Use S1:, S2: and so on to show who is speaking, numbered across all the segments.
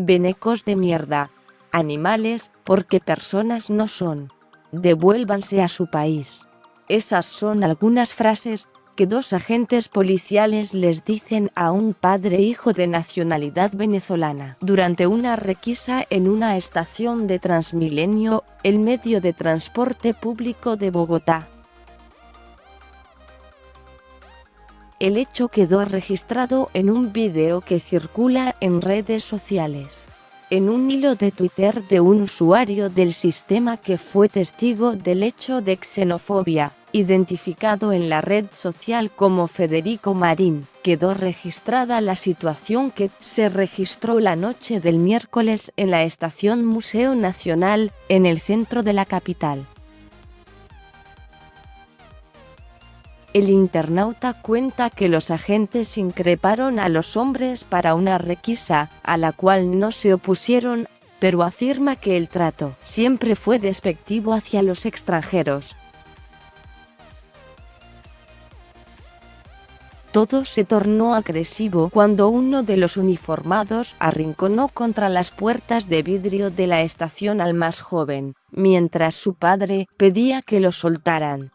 S1: Venecos de mierda. Animales, porque personas no son. Devuélvanse a su país. Esas son algunas frases que dos agentes policiales les dicen a un padre e hijo de nacionalidad venezolana durante una requisa en una estación de Transmilenio, el medio de transporte público de Bogotá. El hecho quedó registrado en un video que circula en redes sociales. En un hilo de Twitter de un usuario del sistema que fue testigo del hecho de xenofobia, identificado en la red social como Federico Marín, quedó registrada la situación que se registró la noche del miércoles en la estación Museo Nacional, en el centro de la capital. El internauta cuenta que los agentes increparon a los hombres para una requisa, a la cual no se opusieron, pero afirma que el trato siempre fue despectivo hacia los extranjeros. Todo se tornó agresivo cuando uno de los uniformados arrinconó contra las puertas de vidrio de la estación al más joven, mientras su padre pedía que lo soltaran.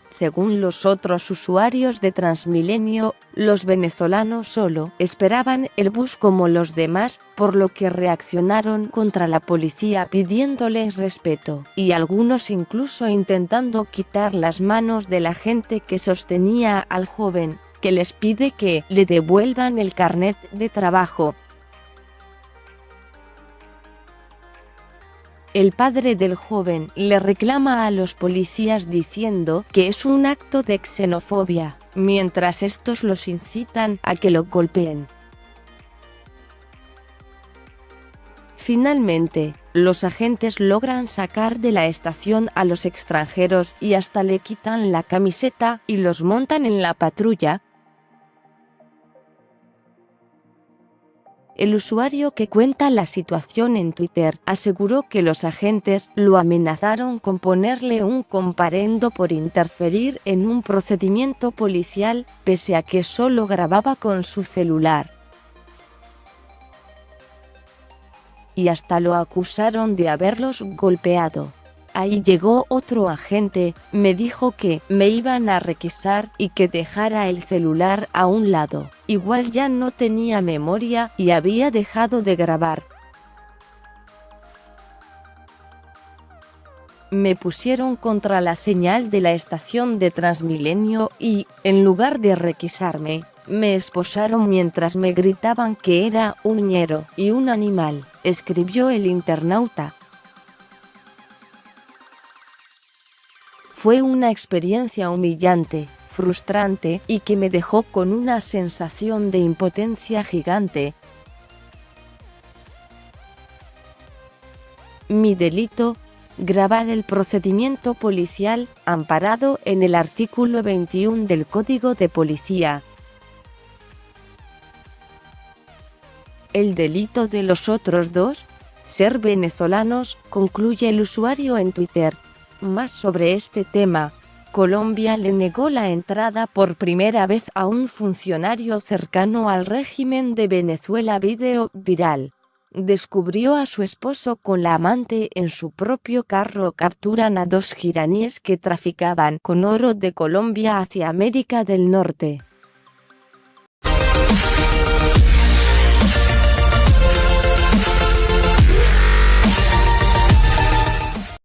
S1: Según los otros usuarios de Transmilenio, los venezolanos solo esperaban el bus como los demás, por lo que reaccionaron contra la policía pidiéndoles respeto, y algunos incluso intentando quitar las manos de la gente que sostenía al joven, que les pide que le devuelvan el carnet de trabajo. El padre del joven le reclama a los policías diciendo que es un acto de xenofobia, mientras estos los incitan a que lo golpeen. Finalmente, los agentes logran sacar de la estación a los extranjeros y hasta le quitan la camiseta y los montan en la patrulla. El usuario que cuenta la situación en Twitter aseguró que los agentes lo amenazaron con ponerle un comparendo por interferir en un procedimiento policial, pese a que solo grababa con su celular. Y hasta lo acusaron de haberlos golpeado. Ahí llegó otro agente, me dijo que me iban a requisar y que dejara el celular a un lado. Igual ya no tenía memoria y había dejado de grabar. Me pusieron contra la señal de la estación de Transmilenio y, en lugar de requisarme, me esposaron mientras me gritaban que era un ñero y un animal, escribió el internauta. Fue una experiencia humillante, frustrante y que me dejó con una sensación de impotencia gigante. Mi delito: grabar el procedimiento policial, amparado en el artículo 21 del Código de Policía. El delito de los otros dos: ser venezolanos, concluye el usuario en Twitter. Más sobre este tema. Colombia le negó la entrada por primera vez a un funcionario cercano al régimen de Venezuela. Video viral. Descubrió a su esposo con la amante en su propio carro. Capturan a dos iraníes que traficaban con oro de Colombia hacia América del Norte.